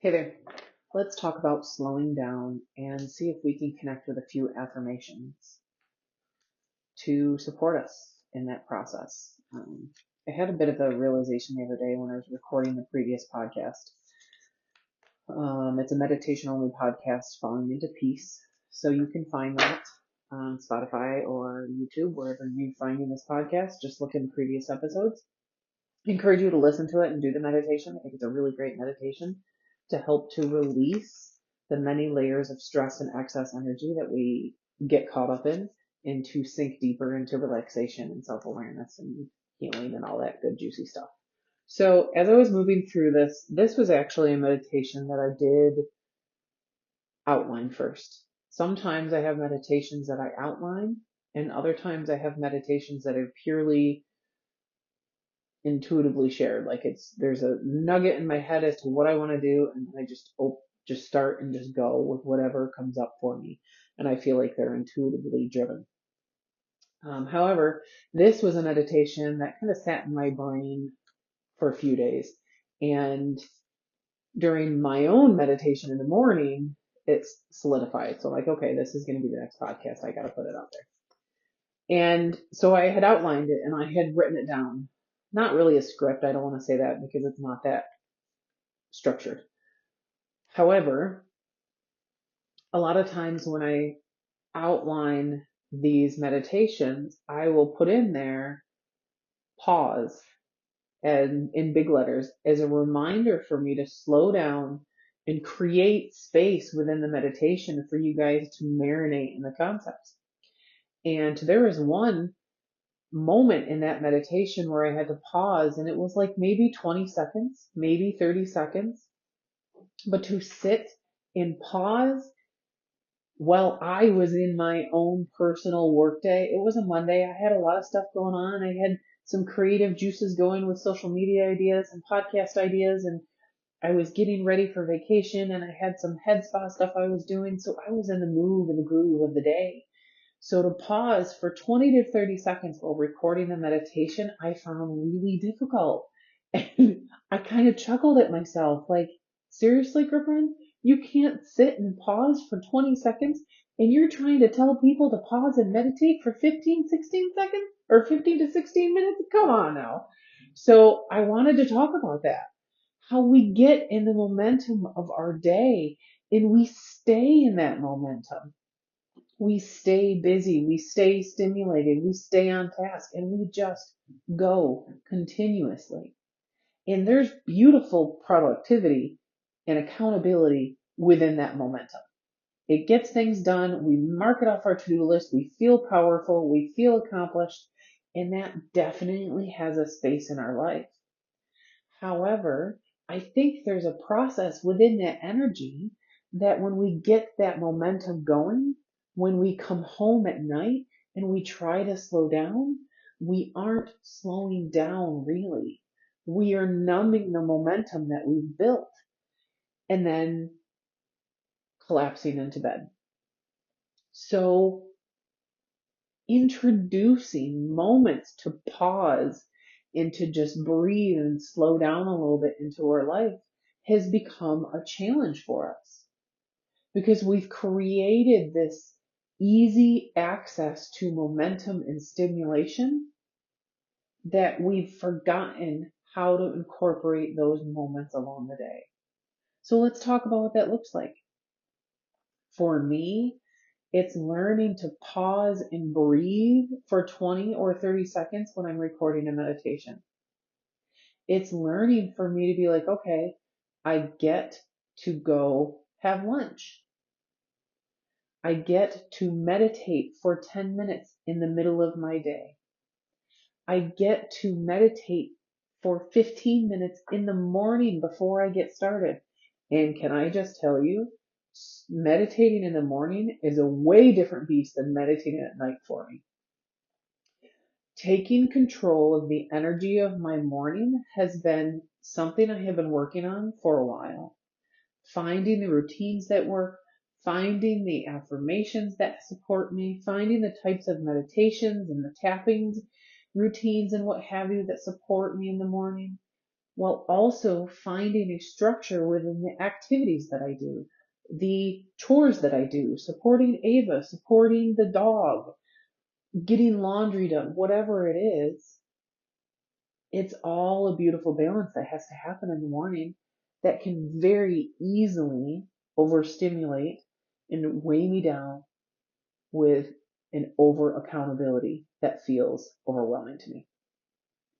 Hey there. Let's talk about slowing down and see if we can connect with a few affirmations to support us in that process. I had a bit of a realization the other day when I was recording the previous podcast. It's a meditation only podcast, Falling into Peace. So you can find that on Spotify or YouTube, wherever you're finding this podcast. Just look in previous episodes. I encourage you to listen to it and do the meditation. I think it's a really great meditation to help to release the many layers of stress and excess energy that we get caught up in and to sink deeper into relaxation and self-awareness and healing and all that good juicy stuff. So as I was moving through this was actually a meditation that I did outline first. Sometimes I have meditations that I outline, and other times I have meditations that are purely intuitively shared. Like there's a nugget in my head as to what I want to do, and I just start and just go with whatever comes up for me. And I feel like they're intuitively driven. However, this was a meditation that kind of sat in my brain for a few days. And during my own meditation in the morning, it's solidified. So like, okay, this is going to be the next podcast. I got to put it out there. And so I had outlined it and I had written it down. Not really a script. I don't want to say that because it's not that structured. However, a lot of times when I outline these meditations, I will put in there pause and in big letters as a reminder for me to slow down and create space within the meditation for you guys to marinate in the concepts. And there was one moment in that meditation where I had to pause, and it was like maybe 20 seconds, maybe 30 seconds, but to sit and pause while I was in my own personal workday. It was a Monday. I had a lot of stuff going on. I had some creative juices going with social media ideas and podcast ideas, and I was getting ready for vacation, and I had some head spa stuff I was doing. So I was in the mood and the groove of the day. So to pause for 20 to 30 seconds while recording the meditation, I found really difficult. And I kind of chuckled at myself, like, seriously, girlfriend? You can't sit and pause for 20 seconds and you're trying to tell people to pause and meditate for 15, 16 seconds or 15 to 16 minutes? Come on now. So I wanted to talk about that. How we get in the momentum of our day and we stay in that momentum. We stay busy, we stay stimulated, we stay on task, and we just go continuously. And there's beautiful productivity and accountability within that momentum. It gets things done. We mark it off our to-do list. We feel powerful. We feel accomplished. And that definitely has a space in our life. However, I think there's a process within that energy that when we get that momentum going, when we come home at night and we try to slow down, we aren't slowing down really. We are numbing the momentum that we've built and then collapsing into bed. So introducing moments to pause and to just breathe and slow down a little bit into our life has become a challenge for us because we've created this easy access to momentum and stimulation that we've forgotten how to incorporate those moments along the day. So let's talk about what that looks like. For me, it's learning to pause and breathe for 20 or 30 seconds when I'm recording a meditation. It's learning for me to be like, okay, I get to go have lunch. I get to meditate for 10 minutes in the middle of my day. I get to meditate for 15 minutes in the morning before I get started. And can I just tell you, meditating in the morning is a way different beast than meditating at night for me. Taking control of the energy of my morning has been something I have been working on for a while. Finding the routines that work, finding the affirmations that support me, finding the types of meditations and the tappings routines and what have you that support me in the morning. while also finding a structure within the activities that I do, the chores that I do, supporting Ava, supporting the dog, getting laundry done, whatever it is. It's all a beautiful balance that has to happen in the morning that can very easily overstimulate and weigh me down with an over accountability that feels overwhelming to me.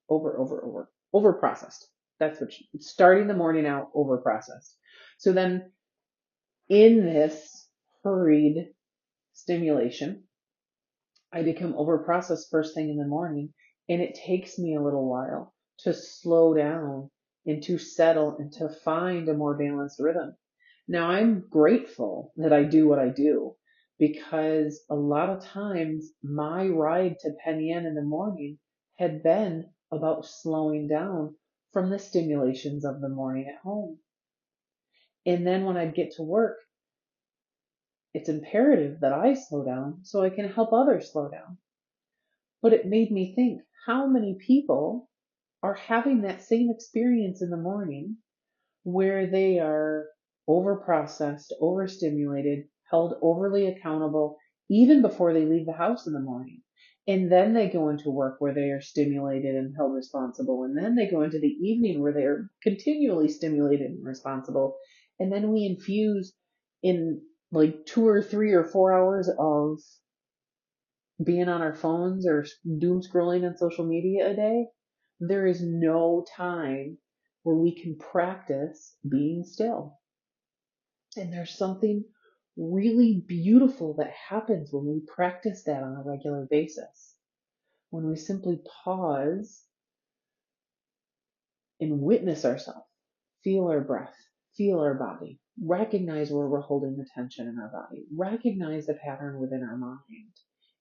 Over processed. That's what starting the morning out over processed. So then in this hurried stimulation, I become over processed first thing in the morning, and it takes me a little while to slow down and to settle and to find a more balanced rhythm. Now I'm grateful that I do what I do, because a lot of times my ride to Penny Inn in the morning had been about slowing down from the stimulations of the morning at home. And then when I'd get to work, it's imperative that I slow down so I can help others slow down. But it made me think, how many people are having that same experience in the morning where they are overprocessed, overstimulated, held overly accountable even before they leave the house in the morning. And then they go into work where they are stimulated and held responsible. And then they go into the evening where they are continually stimulated and responsible. And then we infuse in like 2 or 3 or 4 hours of being on our phones or doom scrolling on social media a day. There is no time where we can practice being still. And there's something really beautiful that happens when we practice that on a regular basis. When we simply pause and witness ourselves, feel our breath, feel our body, recognize where we're holding the tension in our body, recognize the pattern within our mind.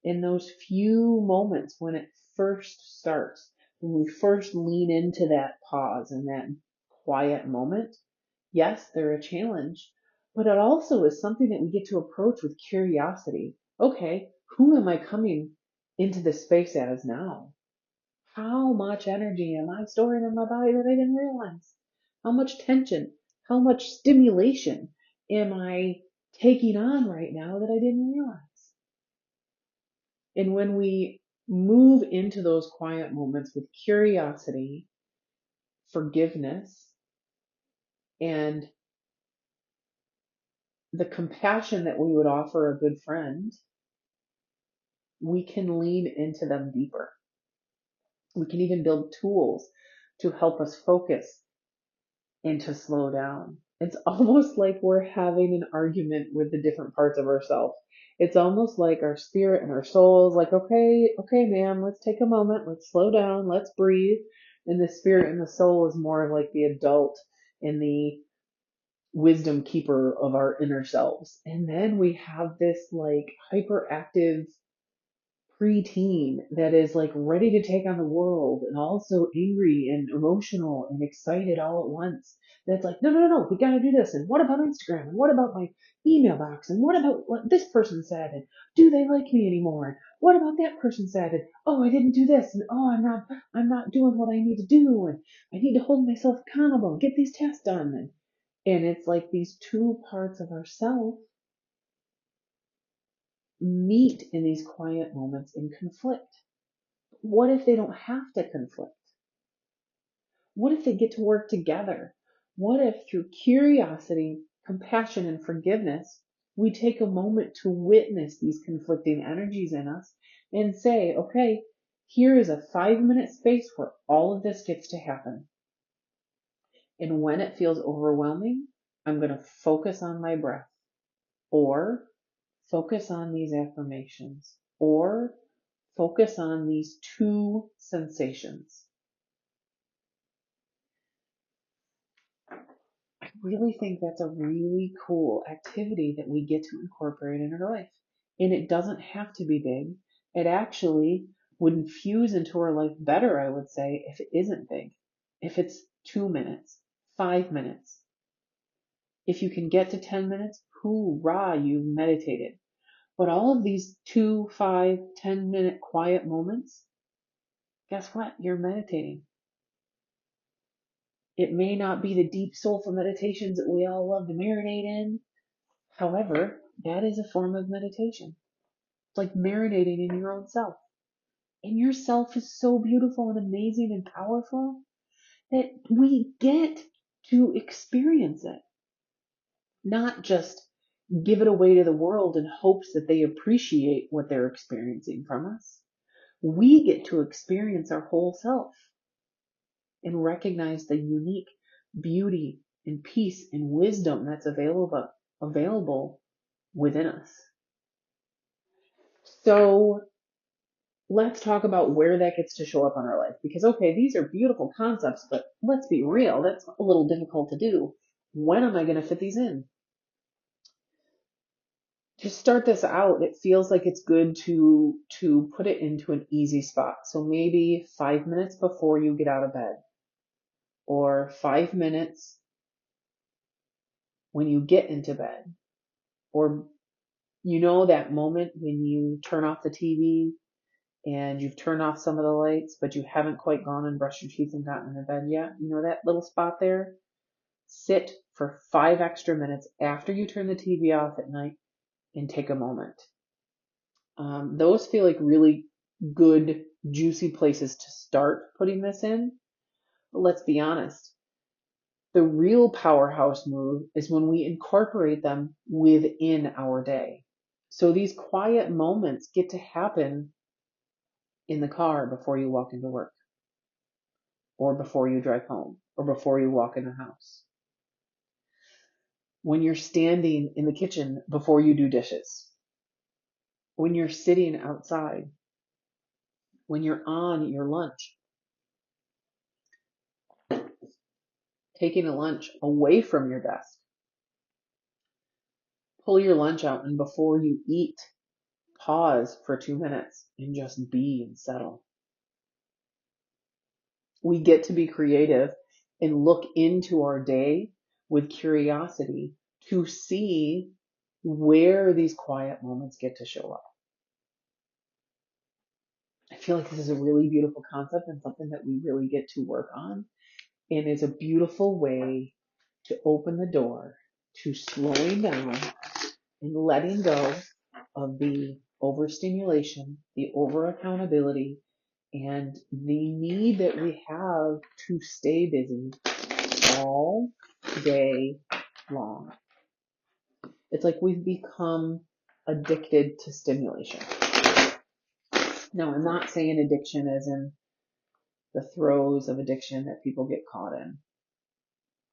In those few moments when it first starts, when we first lean into that pause and that quiet moment, yes, they're a challenge, but it also is something that we get to approach with curiosity. Okay, who am I coming into this space as now? How much energy am I storing in my body that I didn't realize? How much tension, how much stimulation am I taking on right now that I didn't realize? And when we move into those quiet moments with curiosity, forgiveness, and the compassion that we would offer a good friend, we can lean into them deeper. We can even build tools to help us focus and to slow down. It's almost like we're having an argument with the different parts of ourselves. It's almost like our spirit and our soul is like, okay, ma'am, let's take a moment, let's slow down, let's breathe. And the spirit and the soul is more of like the adult and the wisdom keeper of our inner selves. And then we have this like hyperactive preteen that is like ready to take on the world and also angry and emotional and excited all at once. That's like, no, we gotta do this. And what about Instagram? And what about my email box? And what about what this person said? And do they like me anymore? And what about that person said? And oh, I didn't do this. And oh, I'm not doing what I need to do. And I need to hold myself accountable and get these tasks done. And it's like these two parts of ourselves meet in these quiet moments and conflict. What if they don't have to conflict? What if they get to work together? What if through curiosity, compassion, and forgiveness, we take a moment to witness these conflicting energies in us and say, okay, here is a 5-minute space where all of this gets to happen. And when it feels overwhelming, I'm going to focus on my breath, or focus on these affirmations, or focus on these two sensations. I really think that's a really cool activity that we get to incorporate in our life. And it doesn't have to be big. It actually would infuse into our life better, I would say, if it isn't big. If it's 2 minutes, 5 minutes. If you can get to 10 minutes, hoorah, you've meditated. But all of these 2, 5, 10-minute quiet moments, guess what? You're meditating. It may not be the deep, soulful meditations that we all love to marinate in. However, that is a form of meditation. It's like marinating in your own self. And your self is so beautiful and amazing and powerful that we get to experience it, not just give it away to the world in hopes that they appreciate what they're experiencing from us. We get to experience our whole self and recognize the unique beauty and peace and wisdom that's available within us. So let's talk about where that gets to show up on our life. Because, okay, these are beautiful concepts, but let's be real, that's a little difficult to do. When am I going to fit these in? To start this out, it feels like it's good to put it into an easy spot. So maybe 5 minutes before you get out of bed, or 5 minutes when you get into bed, or that moment when you turn off the TV and you've turned off some of the lights, but you haven't quite gone and brushed your teeth and gotten into bed yet. That little spot there? Sit for 5 extra minutes after you turn the TV off at night and take a moment. Those feel like really good, juicy places to start putting this in. But let's be honest. The real powerhouse move is when we incorporate them within our day. So these quiet moments get to happen in the car before you walk into work, or before you drive home, or before you walk in the house. When you're standing in the kitchen before you do dishes. When you're sitting outside. When you're on your lunch. Taking a lunch away from your desk. Pull your lunch out, and before you eat, pause for 2 minutes and just be and settle. We get to be creative and look into our day with curiosity to see where these quiet moments get to show up. I feel like this is a really beautiful concept and something that we really get to work on. And it's a beautiful way to open the door to slowing down and letting go of the overstimulation, the over accountability, and the need that we have to stay busy all day long. It's like we've become addicted to stimulation. Now, I'm not saying addiction as in the throes of addiction that people get caught in.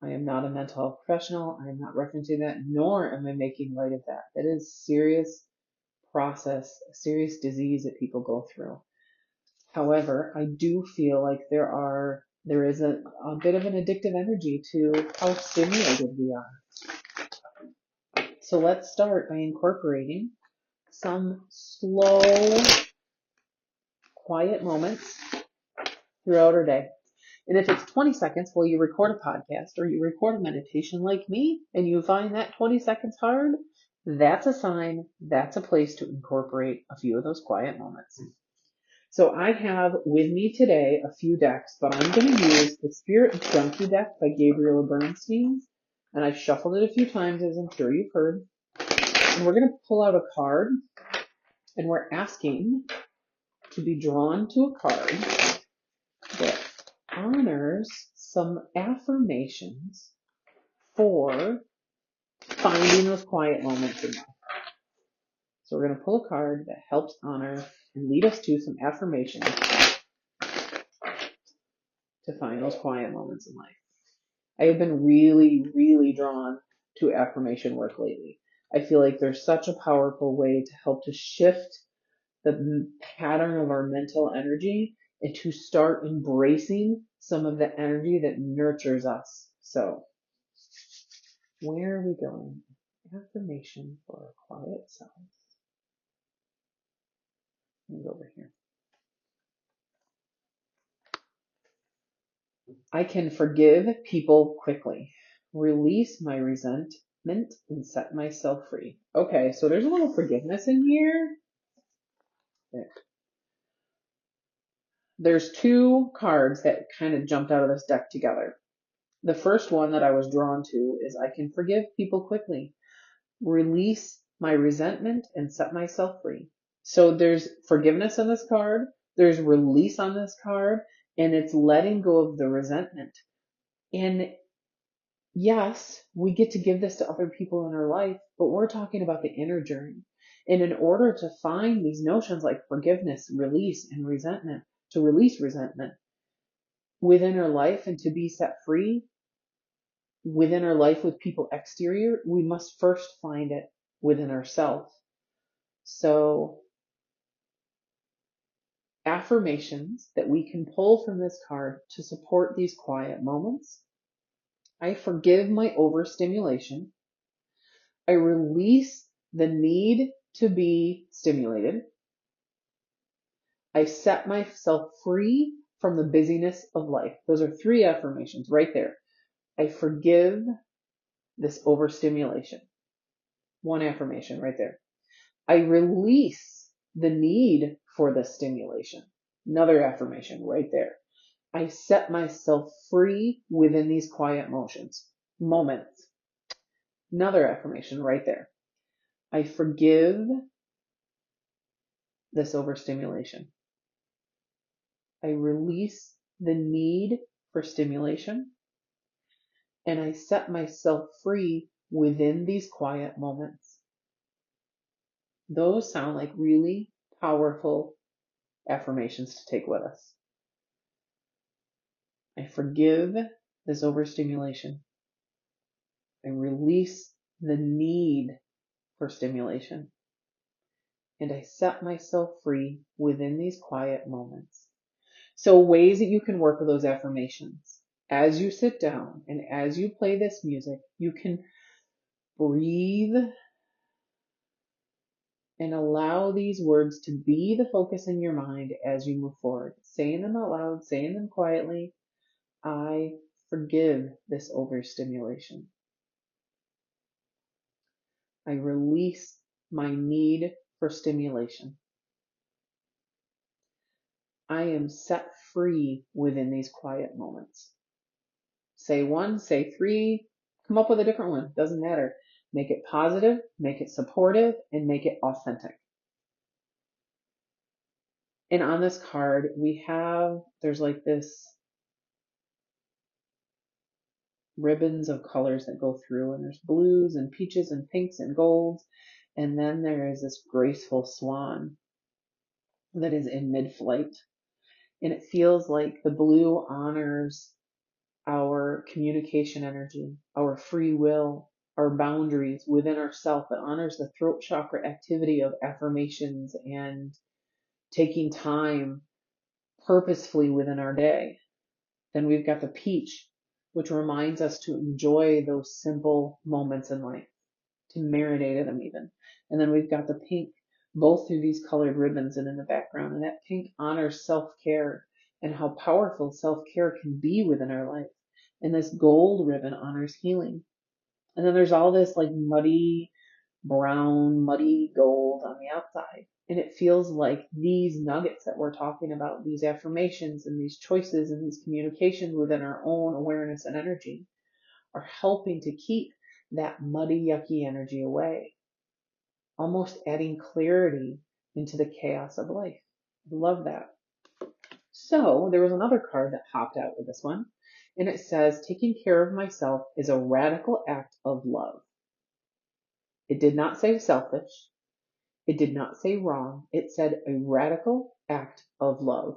I am not a mental health professional. I am not referencing that, nor am I making light of that. That is a serious process, a serious disease that people go through. However, I do feel like there is a bit of an addictive energy to how stimulated we are. So let's start by incorporating some slow, quiet moments throughout our day. And if it's 20 seconds, well, you record a podcast or you record a meditation like me, and you find that 20 seconds hard, that's a sign, that's a place to incorporate a few of those quiet moments. So I have with me today a few decks, but I'm going to use the Spirit Junkie deck by Gabriela Bernstein. And I've shuffled it a few times, as I'm sure you've heard. And we're going to pull out a card, and we're asking to be drawn to a card that honors some affirmations for finding those quiet moments in life. So we're going to pull a card that helps honor and lead us to some affirmations to find those quiet moments in life. I have been really, really drawn to affirmation work lately. I feel like there's such a powerful way to help to shift the pattern of our mental energy and to start embracing some of the energy that nurtures us. So, where are we going? Affirmation for our quiet self. Let me go over here. I can forgive people quickly, release my resentment, and set myself free. Okay, so there's a little forgiveness in here. There's two cards that kind of jumped out of this deck together. The first one that I was drawn to is I can forgive people quickly, release my resentment, and set myself free. So there's forgiveness on this card, there's release on this card, and it's letting go of the resentment. And yes, we get to give this to other people in our life, but we're talking about the inner journey. And in order to find these notions like forgiveness, release, and resentment, to release resentment within our life and to be set free within our life with people exterior, we must first find it within ourselves. So affirmations that we can pull from this card to support these quiet moments. I forgive my overstimulation. I release the need to be stimulated. I set myself free from the busyness of life. Those are 3 affirmations right there. I forgive this overstimulation. 1 affirmation right there. I release the need for the stimulation. Another affirmation right there. I set myself free within these quiet moments. Another affirmation right there. I forgive this overstimulation. I release the need for stimulation, and I set myself free within these quiet moments. Those sound like really powerful affirmations to take with us. I forgive this overstimulation. I release the need for stimulation, and I set myself free within these quiet moments. So ways that you can work with those affirmations. As you sit down and as you play this music, you can breathe and allow these words to be the focus in your mind as you move forward. Saying them out loud, saying them quietly. I forgive this overstimulation. I release my need for stimulation. I am set free within these quiet moments. Say 1, say 3, come up with a different one. Doesn't matter. Make it positive, make it supportive, and make it authentic. And on this card, there's like this ribbons of colors that go through, and there's blues and peaches and pinks and golds. And then there is this graceful swan that is in mid-flight. And it feels like the blue honors our communication energy, our free will, our boundaries within ourself. It honors the throat chakra activity of affirmations and taking time purposefully within our day. Then we've got the peach, which reminds us to enjoy those simple moments in life, to marinate in them even. And then we've got the pink, both through these colored ribbons and in the background. And that pink honors self-care and how powerful self-care can be within our life. And this gold ribbon honors healing. And then there's all this like muddy brown, muddy gold on the outside. And it feels like these nuggets that we're talking about, these affirmations and these choices and these communications within our own awareness and energy are helping to keep that muddy, yucky energy away, almost adding clarity into the chaos of life. Love that. So there was another card that popped out with this one, and it says, taking care of myself is a radical act of love. It did not say selfish. It did not say wrong. It said a radical act of love.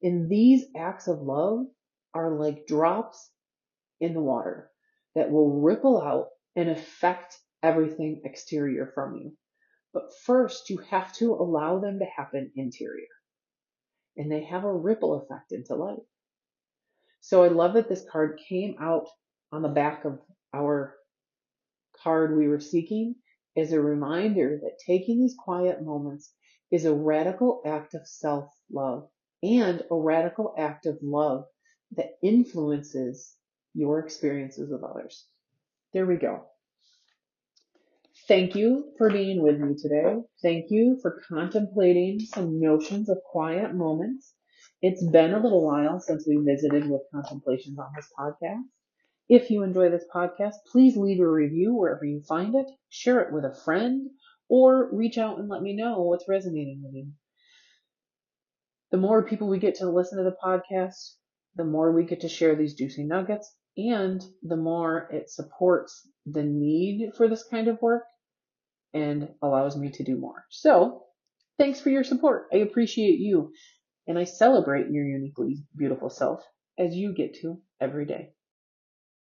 And these acts of love are like drops in the water that will ripple out and affect everything exterior from you. But first, you have to allow them to happen interior. And they have a ripple effect into life. So I love that this card came out on the back of our card we were seeking as a reminder that taking these quiet moments is a radical act of self-love and a radical act of love that influences your experiences with others. There we go. Thank you for being with me today. Thank you for contemplating some notions of quiet moments. It's been a little while since we visited with contemplations on this podcast. If you enjoy this podcast, please leave a review wherever you find it, share it with a friend, or reach out and let me know what's resonating with you. The more people we get to listen to the podcast, the more we get to share these juicy nuggets, and the more it supports the need for this kind of work and allows me to do more. So, thanks for your support. I appreciate you, and I celebrate your uniquely beautiful self as you get to every day.